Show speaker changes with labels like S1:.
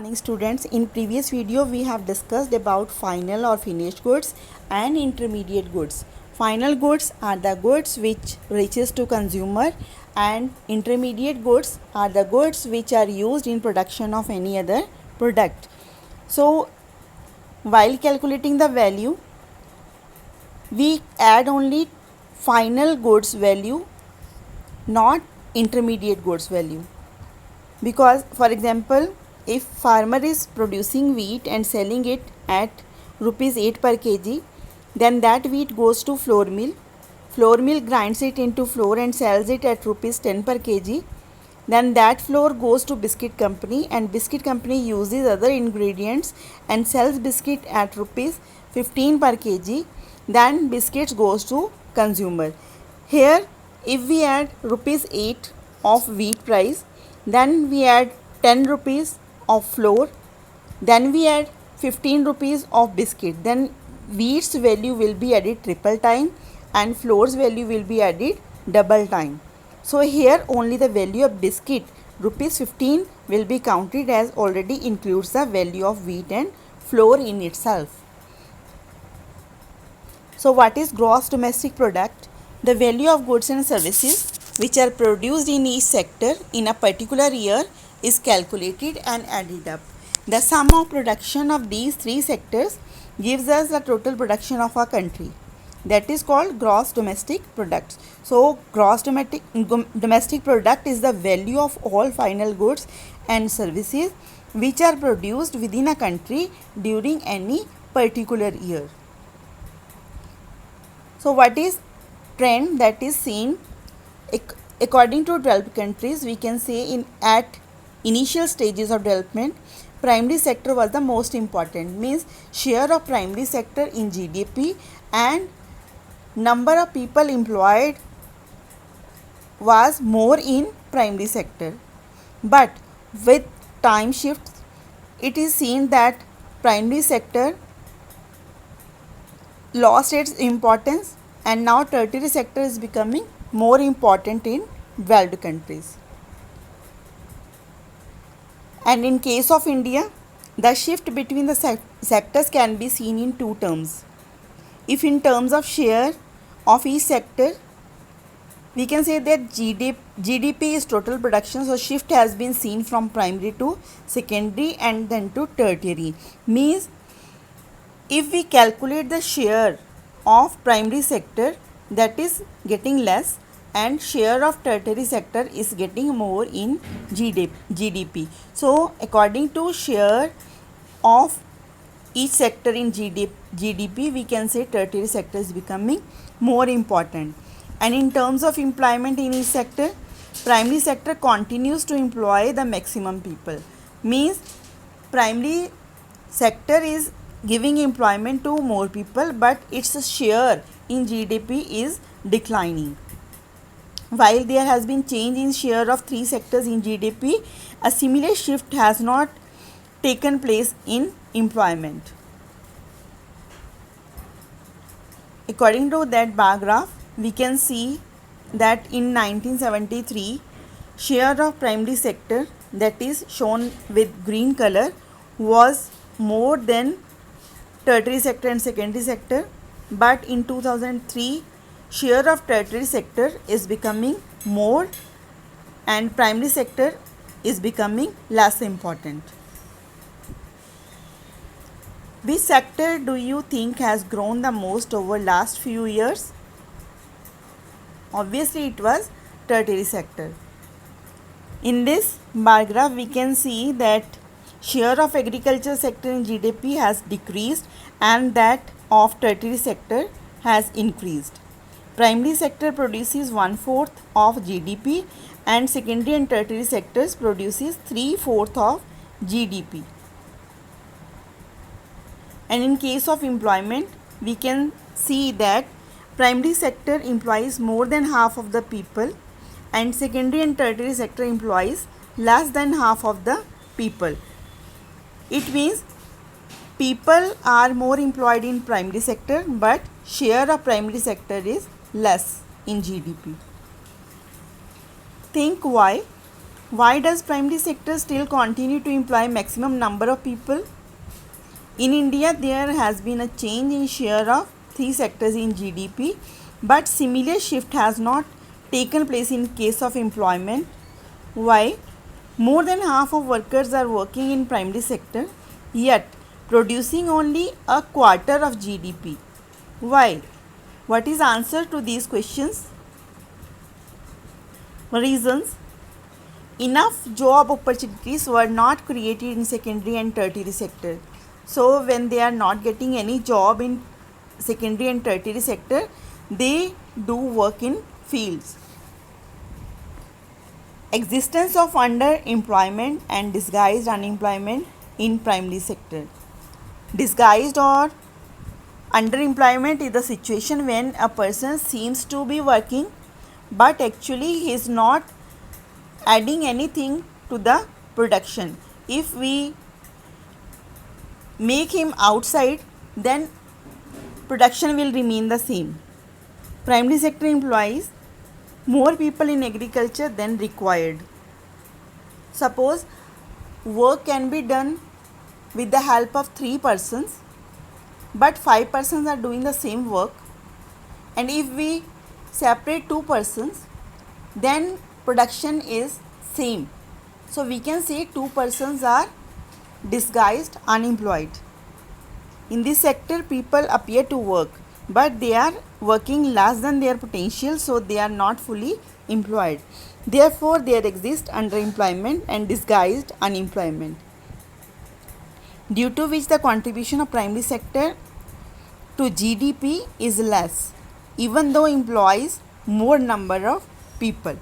S1: Morning students, in previous video we have discussed about final or finished goods and intermediate goods. Final goods are the goods which reaches to consumer, and intermediate goods are the goods which are used in production of any other product. So while calculating the value, we add only final goods value, not intermediate goods value. Because for example, if farmer is producing wheat and selling it at rupees 8 per kg, then that wheat goes to flour mill. Flour mill grinds it into flour and sells it at rupees 10 per kg. Then that flour goes to biscuit company, and biscuit company uses other ingredients and sells biscuit at rupees 15 per kg. Then biscuits goes to consumer. Here if we add rupees 8 of wheat price, then we add 10 rupees of flour, then we add 15 rupees of biscuit, then wheat's value will be added triple time and flour's value will be added double time. So here only the value of biscuit rupees 15 will be counted, as already includes the value of wheat and flour in itself. So what is gross domestic product? The value of goods and services which are produced in each sector in a particular year is calculated and added up. The sum of production of these three sectors gives us the total production of our country. That is called gross domestic product. So gross domestic product is the value of all final goods and services which are produced within a country during any particular year. So what is trend that is seen? According to developed countries, we can say at initial stages of development, primary sector was the most important, means share of primary sector in GDP and number of people employed was more in primary sector. But with time shifts, it is seen that primary sector lost its importance, and now tertiary sector is becoming more important in developed countries. And in case of India, the shift between the sectors can be seen in two terms. If in terms of share of each sector, we can say that GDP is total production, so shift has been seen from primary to secondary and then to tertiary. Means if we calculate the share of primary sector, that is getting less, and share of tertiary sector is getting more in GDP. So according to share of each sector in GDP, we can say tertiary sector is becoming more important. And in terms of employment in each sector, primary sector continues to employ the maximum people. Means primary sector is giving employment to more people, but its share in GDP is declining. While there has been change in share of three sectors in GDP, a similar shift has not taken place in employment. According to that bar graph, we can see that in 1973, share of primary sector, that is shown with green color, was more than tertiary sector and secondary sector, but in 2003, share of tertiary sector is becoming more and primary sector is becoming less important. Which sector do you think has grown the most over last few years? Obviously it was tertiary sector. In this bar graph, we can see that share of agriculture sector in GDP has decreased and that of tertiary sector has increased. Primary sector produces 1/4 of GDP and secondary and tertiary sectors produces 3/4 of GDP. And in case of employment, we can see that primary sector employs more than half of the people and secondary and tertiary sector employs less than half of the people. It means people are more employed in primary sector, but share of primary sector is less in GDP. Think why? Why does primary sector still continue to employ maximum number of people? In India, there has been a change in share of three sectors in GDP, but similar shift has not taken place in case of employment. Why? More than half of workers are working in primary sector, yet producing only a quarter of GDP. Why? What is answer to these questions? Reasons: enough job opportunities were not created in secondary and tertiary sector. So when they are not getting any job in secondary and tertiary sector, they do work in fields. Existence of underemployment and disguised unemployment in primary sector. Disguised or underemployment is the situation when a person seems to be working but actually he is not adding anything to the production. If we make him outside, then production will remain the same. Primary sector employs more people in agriculture than required. Suppose work can be done with the help of 3 persons, but 5 persons are doing the same work, and if we separate 2 persons, then production is same. So we can say 2 persons are disguised unemployed. In this sector, people appear to work, but they are working less than their potential, so they are not fully employed. Therefore, there exists underemployment and disguised unemployment, due to which the contribution of primary sector to GDP is less, even though employs more number of people.